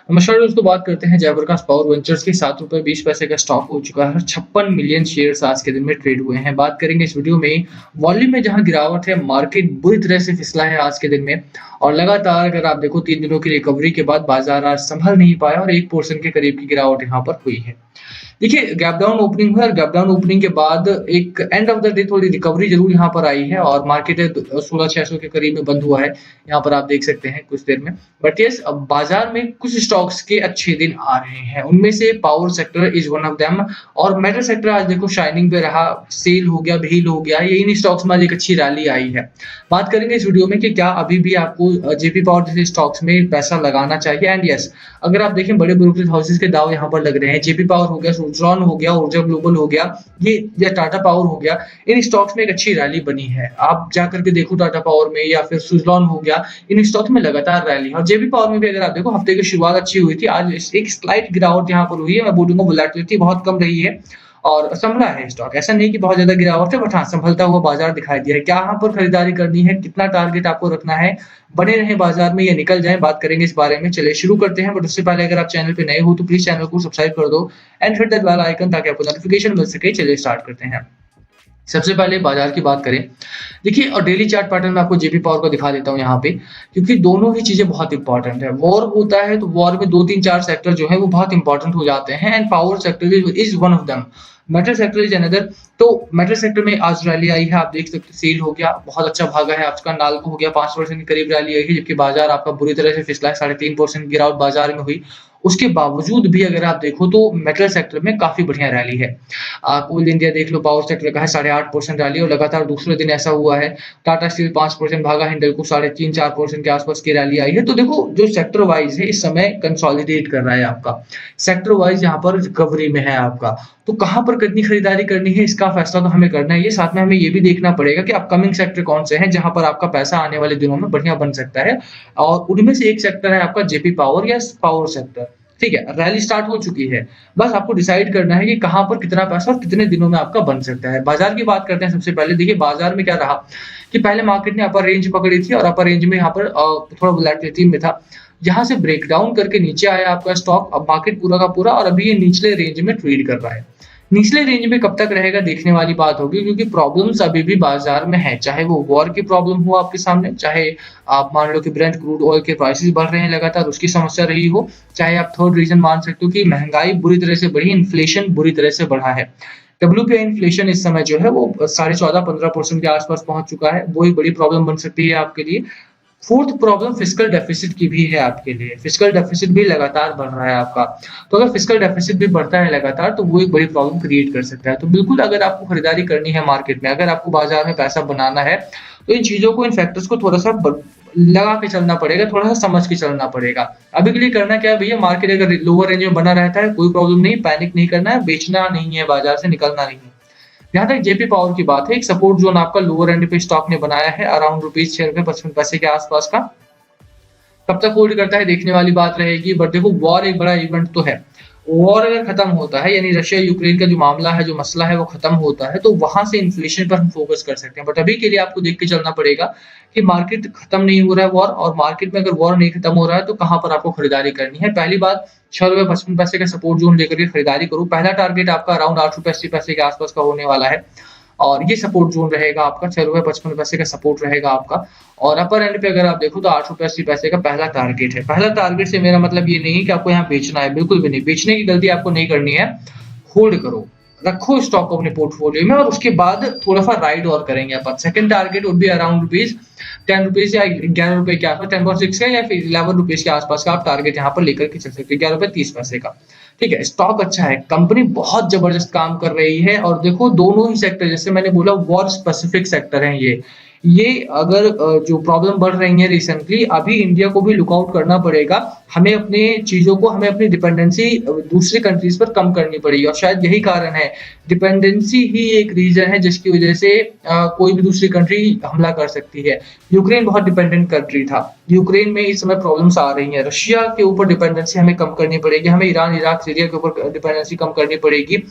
नमस्कार दोस्तों, बात करते हैं जयप्रकाश पावर वेंचर्स के ₹7.20 का स्टॉक हो चुका है। 56 मिलियन शेयर्स आज के दिन में ट्रेड हुए हैं। बात करेंगे इस वीडियो में वॉल्यूम में जहां गिरावट है, मार्केट बुरी तरह से फिसला है आज के दिन में और लगातार अगर आप देखो 3 दिनों की रिकवरी के बाद बाजार आज संभल नहीं पाया और 1% के करीब की गिरावट यहाँ पर हुई है। देखिए, गैप डाउन ओपनिंग हुआ और गैप डाउन ओपनिंग के बाद एक एंड ऑफ द डे थोड़ी रिकवरी ज़रूर यहाँ पर आई है और मार्केट 16,600 के करीब में बंद हुआ है। यहाँ पर आप देख सकते हैं कुछ देर में। बट यस, अब बाजार में कुछ स्टॉक्स के अच्छे दिन आ रहे हैं। उनमें से power sector is one of them और मेटल सेक्टर आज देखो शाइनिंग पे रहा, सेल हो गया, व्हील हो गया। ये इन स्टॉक्स में आज एक अच्छी रैली आई है। बात करेंगे इस वीडियो में कि क्या अभी भी आपको जेपी पावर जैसे स्टॉक्स में पैसा लगाना चाहिए एंड यस, अगर आप देखें बड़े ब्रोकरेज हाउसेस के दाव यहाँ पर लग रहे हैं। जेपी पावर हो गया, सुज़लॉन हो गया, ऊर्जा ग्लोबल हो गया, ये या टाटा पावर हो गया। इन स्टॉक्स में एक अच्छी रैली बनी है। आप जाकर के देखो टाटा पावर में या फिर सुज़लॉन हो गया, इन स्टॉक्स में लगातार रैली है। और जेपी पावर में भी अगर आप देखो हफ्ते की शुरुआत अच्छी हुई थी, आज एक स्लाइट गिरावट यहाँ पर हुई है। मैं बोलूंगा वोलेटिलिटी बहुत कम रही है और संभला है स्टॉक। ऐसा नहीं कि बहुत ज्यादा गिरावट है, बट हाँ संभलता हुआ बाजार दिखाई दिया है। क्या यहाँ पर खरीदारी करनी है, कितना टारगेट आपको रखना है, बने रहे बाजार में या निकल जाए, बात करेंगे इस बारे में। चलिए शुरू करते हैं, बट उससे पहले अगर आप चैनल पे नए हो तो प्लीज चैनल को सब्सक्राइब कर दो and hit that bell icon ताकि आपको नोटिफिकेशन मिल सके। चलिए स्टार्ट करते हैं। सबसे पहले बाजार की बात करें, देखिए और डेली चार्ट पैटर्न में आपको जेपी पावर को दिखा देता हूँ यहाँ पे, क्योंकि दोनों ही चीजें बहुत इंपॉर्टेंट है। वॉर होता है तो वॉर में 2-3-4 सेक्टर जो है वो बहुत इंपॉर्टेंट हो जाते हैं and power sector is one of them. Metal sector is another. तो मेटल सेक्टर में आज रैली आई है, आप देख सकते हैं सेल हो गया, बहुत अच्छा भागा है आज का। नाल्को हो गया 5% के करीब रैली आई है, जबकि बाजार आपका बुरी तरह से फिसला है। 3.5% गिरावट बाजार में हुई। उसके बावजूद भी अगर आप देखो तो मेटल सेक्टर में काफी बढ़िया रैली है। कोल इंडिया देख लो, पावर सेक्टर का है 8.5% रैली और लगातार दूसरे दिन ऐसा हुआ है। टाटा स्टील 5% भागा, हिंडल्को 3.5-4% के आसपास की रैली आई है। तो देखो जो सेक्टर वाइज है इस समय कंसोलिडेट कर रहा है आपका सेक्टर वाइज, यहाँ पर रिकवरी में है आपका। तो कहाँ पर कितनी खरीदारी करनी है इसका फैसला तो हमें करना है। ये साथ में हमें ये भी देखना पड़ेगा कि अपकमिंग सेक्टर कौन से हैं जहां पर आपका पैसा आने वाले दिनों में बढ़िया बन सकता है और उनमें से एक सेक्टर है आपका जेपी पावर या पावर सेक्टर। ठीक है, रैली स्टार्ट हो चुकी है, बस आपको डिसाइड करना है कि कहां पर कितना पैसा और कितने दिनों में आपका बन सकता है। बाजार की बात करते हैं सबसे पहले। देखिए बाजार में क्या रहा कि पहले मार्केट ने अपर रेंज पकड़ी थी और अपर रेंज में यहाँ पर थोड़ा वोलेटिलिटी में था। यहाँ से ब्रेकडाउन करके नीचे आया आपका स्टॉक। अब मार्केट पूरा का पूरा और अभी ये निचले रेंज में ट्रेड कर रहा है। निचले रेंज में कब तक रहेगा देखने वाली बात होगी, क्योंकि प्रॉब्लम्स अभी भी बाजार में है। चाहे वो वॉर की प्रॉब्लम हो आपके सामने, चाहे आप मान लो कि ब्रेंट क्रूड ऑयल के प्राइसेस बढ़ रहे हैं लगातार, उसकी समस्या रही हो, चाहे आप थर्ड रीजन मान सकते हो कि महंगाई बुरी तरह से बढ़ी, इन्फ्लेशन बुरी तरह से बढ़ा है। डब्ल्यूपीआई इन्फ्लेशन इस समय जो है वो 14.5-15% के आसपास पहुंच चुका है। वो एक बड़ी प्रॉब्लम बन सकती है आपके लिए। फोर्थ प्रॉब्लम फिस्कल डेफिसिट की भी है आपके लिए। फिस्कल डेफिसिट भी लगातार बढ़ रहा है आपका। तो अगर फिस्कल डेफिसिट भी बढ़ता है लगातार तो वो एक बड़ी प्रॉब्लम क्रिएट कर सकता है। तो बिल्कुल अगर आपको खरीदारी करनी है मार्केट में, अगर आपको बाजार में पैसा बनाना है, तो इन चीजों को, इन फैक्टर्स को थोड़ा सा लगा के चलना पड़ेगा, थोड़ा सा समझ के चलना पड़ेगा। अभी के लिए करना क्या है भैया, मार्केट अगर लोअर रेंज में बना रहता है कोई प्रॉब्लम नहीं, पैनिक नहीं करना है, बेचना नहीं है, बाजार से निकलना नहीं है। जहां तक जेपी पावर की बात है, एक सपोर्ट जोन आपका लोअर एंड पे स्टॉक ने बनाया है अराउंड ₹6.55 के आसपास का। कब तक होल्ड करता है देखने वाली बात रहेगी। बट देखो वॉर एक बड़ा इवेंट तो है। वॉर अगर खत्म होता है, यानी रशिया यूक्रेन का जो मामला है, जो मसला है वो खत्म होता है, तो वहां से इन्फ्लेशन पर हम फोकस कर सकते हैं। बट अभी के लिए आपको देख के चलना पड़ेगा कि मार्केट खत्म नहीं हो रहा है वॉर, और मार्केट में अगर वॉर नहीं खत्म हो रहा है तो कहां पर आपको खरीदारी करनी है। पहली बात, ₹6.55 का सपोर्ट जोन लेकर के खरीदारी करो। पहला टारगेट आपका अराउंड ₹8.80 के आसपास का होने वाला है और ये सपोर्ट जोन रहेगा आपका। ₹6.55 का सपोर्ट रहेगा आपका। और अपर एंड पे अगर आप देखो तो ₹8.80 का पहला टारगेट है। पहला टारगेट से मेरा मतलब ये नहीं कि आपको यहाँ बेचना है, बिल्कुल भी नहीं। बेचने की गलती आपको नहीं करनी है, होल्ड करो, रखो स्टॉक को अपने पोर्टफोलियो में और उसके बाद थोड़ा सा राइड और करेंगे अपन। Second target would be around ₹10 या ₹11 के आसपास, 10.6 का या फिर ₹11 के आसपास का आप टारगेट यहाँ पर लेकर के चल सकते हैं, ₹11.30 का। ठीक है, स्टॉक अच्छा है, कंपनी बहुत जबरदस्त काम कर रही है। और देखो दोनों ही सेक्टर, जैसे मैंने बोला, वॉर स्पेसिफिक सेक्टर हैं ये अगर जो प्रॉब्लम बढ़ रही है रिसेंटली, अभी इंडिया को भी लुकआउट करना पड़ेगा। हमें अपने चीजों को, हमें अपनी डिपेंडेंसी दूसरी कंट्रीज पर कम करनी पड़ेगी और शायद यही कारण है। डिपेंडेंसी ही एक रीजन है जिसकी वजह से कोई भी दूसरी कंट्री हमला कर सकती है। यूक्रेन बहुत डिपेंडेंट कंट्री था, यूक्रेन में इस समय प्रॉब्लम्स आ रही हैं। रशिया के ऊपर डिपेंडेंसी हमें कम करनी पड़ेगी, हमें ईरान, इराक, सीरिया के ऊपर डिपेंडेंसी कम करनी पड़ेगी।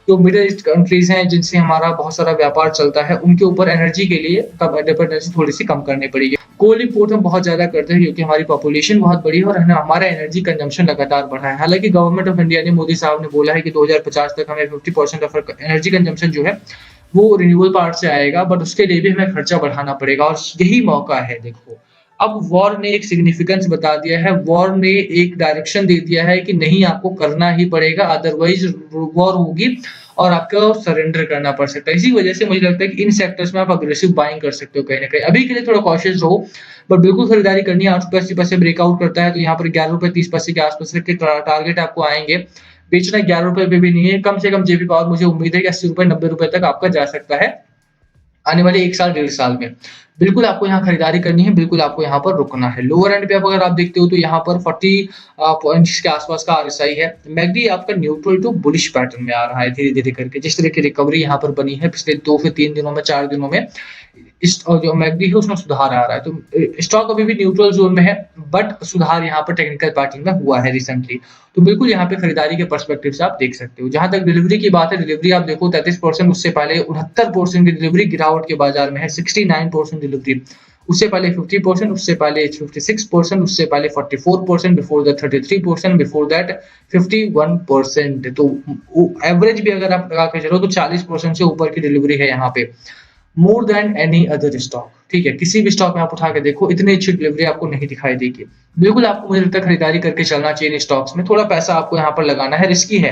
जो मिडल ईस्ट कंट्रीज़ हैं जिनसे हमारा बहुत सारा व्यापार चलता है, उनके ऊपर एनर्जी के लिए कम डिपेंडेंसी थोड़ी-सी कम करनी पड़ेगी। कोल इंपोर्ट हम बहुत ज़्यादा करते हैं क्योंकि हमारी पॉपुलेशन बहुत बड़ी है और है ना हमारा एनर्जी कंजम्पशन लगातार बढ़ा है। हालाँकि गवर्नमेंट ऑफ इंडिया ने मोदी साहब ने बोला है कि 2050 तक हमें 50% ऑफ एनर्जी कंजम्पशन जो है वो रिन्यूएबल पार्ट से आएगा, बट उसके लिए भी हमें खर्चा बढ़ाना पड़ेगा और यही मौका है देखो। अब वॉर ने एक सिग्निफिकेंस बता दिया है, वॉर ने एक डायरेक्शन दे दिया है कि नहीं आपको करना ही पड़ेगा, अदरवाइज़ वॉर होगी और आपको सरेंडर करना पड़ सकता है। इसी वजह से मुझे लगता है कि इन सेक्टर्स में आप अग्रेसिव बाइंग कर सकते हो कहीं न कहीं। अभी के लिए थोड़ा कॉशियस रहो, बट बिल्कुल खरीदारी करनी है। ₹8.80 ब्रेकआउट करता है तो यहाँ पर ₹11.30 के आस-पास के टारगेट आपको आएँगे। बेचना ₹11 पे भी नहीं है, कम से कम जेपी पावर मुझे उम्मीद है कि ₹80 ₹90 तक आपका जा सकता है। आने वाले 1 साल, डेढ़ साल में। बिल्कुल आपको यहाँ खरीदारी करनी है, बिल्कुल आपको यहाँ पर रुकना है। लोअर एंड पे अब अगर आप देखते हो तो यहाँ पर 40 पॉइंट्स के आसपास का आरएसआई है। मैकडी आपका न्यूट्रल टू बुलिश पैटर्न में आ रहा है धीरे-धीरे करके। जिस तरह की रिकवरी यहाँ पर बनी है पिछले 2 से 3 दिनों में, 4 दिनों में, इस जो मैकडी है उसमें सुधार आ रहा है। तो स्टॉक अभी भी न्यूट्रल ज़ोन में है, बट सुधार यहाँ पर टेक्निकल पैटर्न में हुआ है रिसेंटली। तो बिल्कुल यहाँ पे खरीदारी के पर्सपेक्टिव से आप देख सकते हो। जहाँ तक डिलीवरी की बात है, डिलीवरी आप देखो 33%, उससे पहले 69% की डिलीवरी गिरावट के बाजार में है, 69% डिलीवरी। उससे पहले 50%, उससे पहले 56%, उससे पहले 44%, बिफोर दैट 33%, बिफोर दैट 51%। तो एवरेज भी अगर आप लगा के चलो तो 40% से ऊपर की डिलीवरी है यहाँ पे। More than any other stock, ठीक है? किसी भी स्टॉक में आप उठा के देखो, इतनी अच्छी डिलीवरी आपको नहीं दिखाई देगी। बिल्कुल आपको मुझे लगता है खरीदारी करके चलना चाहिए इन स्टॉक्स में। थोड़ा पैसा आपको यहाँ पर लगाना है, रिस्की है,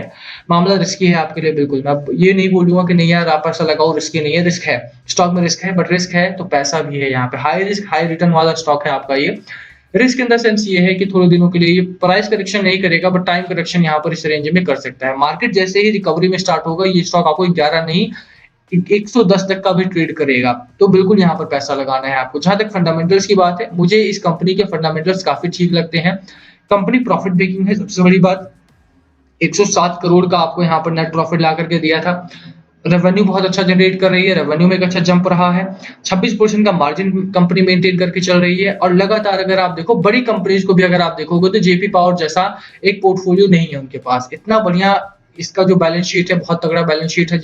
मामला रिस्की है आपके लिए बिल्कुल। मैं अब ये नहीं बोलूँगा कि नहीं यार आप पैसा लगाओ, रिस्की नहीं है, रिस्क है। स्टॉक में रिस्क है, बट रिस्क है तो पैसा भी है यहाँ पे। हाई रिस्क, हाई रिटर्न वाला स्टॉक है आपका ये। रिस्क इन द सेंस ये है कि थोड़े दिनों के लिए ये प्राइस करेक्शन नहीं करेगा, बट टाइम करेक्शन यहाँ पर इस रेंज में कर सकता है। मार्केट जैसे ही रिकवरी में स्टार्ट होगा, ये स्टॉक आपको 11 नहीं 110 तक का भी ट्रेड करेगा, तो बिल्कुल यहाँ पर पैसा लगाना है आपको। जहाँ तक फंडामेंटल्स की बात है, मुझे इस कंपनी के फंडामेंटल्स काफ़ी ठीक लगते हैं। कंपनी प्रॉफिट मेकिंग है सबसे बड़ी बात। 107 करोड़ का आपको यहाँ पर नेट प्रॉफिट ला करके दिया था। रेवेन्यू बहुत अच्छा जनरेट कर रही है, रेवेन्यू में एक अच्छा जंप रहा है। 26% का मार्जिन कंपनी मेंटेन करके चल रही है और लगातार अगर आप देखो बड़ी कंपनीज को भी अगर आप देखोगे तो जेपी पावर जैसा एक पोर्टफोलियो नहीं है उनके पास। इतना बढ़िया इसका जो बैलेंस शीट है, बहुत तगड़ा बैलेंस शीट है,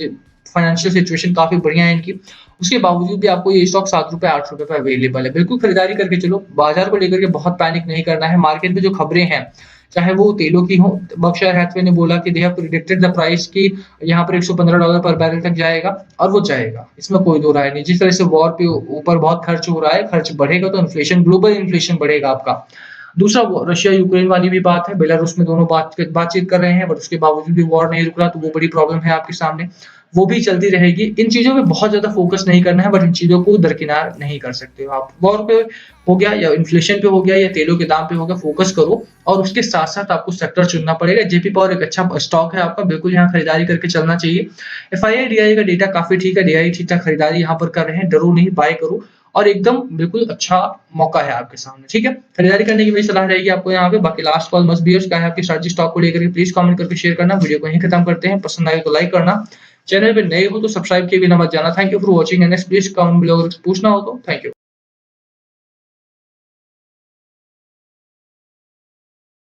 फाइनेंशियल सिचुएशन काफी बढ़िया है इनकी। उसके बावजूद भी आपको ये स्टॉक ₹7 ₹8 पे अवेलेबल है। बिल्कुल खरीदारी करके चलो। बाजार को लेकर के बहुत पैनिक नहीं करना है। मार्केट में जो खबरें हैं, चाहे वो तेलों की हो, बर्कशायर हैथवे ने बोला कि they have predicted the price की यहाँ पर $115 पर बैरल तक जाएगा और वो जाएगा, इसमें कोई दो राय नहीं। जिस तरह से वॉर के ऊपर बहुत खर्च हो रहा है, खर्च बढ़ेगा तो इन्फ्लेशन, ग्लोबल इन्फ्लेशन बढ़ेगा आपका। दूसरा रशिया यूक्रेन वाली भी बात है, बेलारूस में दोनों बातचीत कर रहे हैं, बट उसके बावजूद भी वॉर नहीं रुक रहा, तो वो बड़ी प्रॉब्लम है आपके सामने, वो भी चलती रहेगी। इन चीजों पे बहुत ज्यादा फोकस नहीं करना है, बट इन चीजों को दरकिनार नहीं कर सकते हो आप। वॉर पे हो गया या इन्फ्लेशन पे हो गया या तेलों के दाम पे हो गया, फोकस करो और उसके साथ साथ आपको सेक्टर चुनना पड़ेगा। जेपी पावर एक अच्छा स्टॉक है आपका, बिल्कुल यहाँ खरीदारी करके चलना चाहिए। एफआईआई डीआई का डेटा काफी ठीक है, डीआई ठीक ठाक खरीदारी यहाँ पर कर रहे हैं, डरो नहीं, बाय करो और एकदम बिल्कुल अच्छा मौका है आपके सामने, ठीक है? खरीदारी करने की मेरी सलाह रहेगी आपको यहाँ पे। बाकी लास्ट कॉल मस्ट बी क्या है आपकी स्ट्रैटेजी स्टॉक को लेकर के, प्लीज कमेंट करके शेयर करना। वीडियो को यहीं खत्म करते हैं, पसंद आए तो लाइक करना, चैनल पे नए हो तो सब्सक्राइब किए बिना मत जाना। Thank you for watching and please comment below अगर पूछना हो तो। Thank you.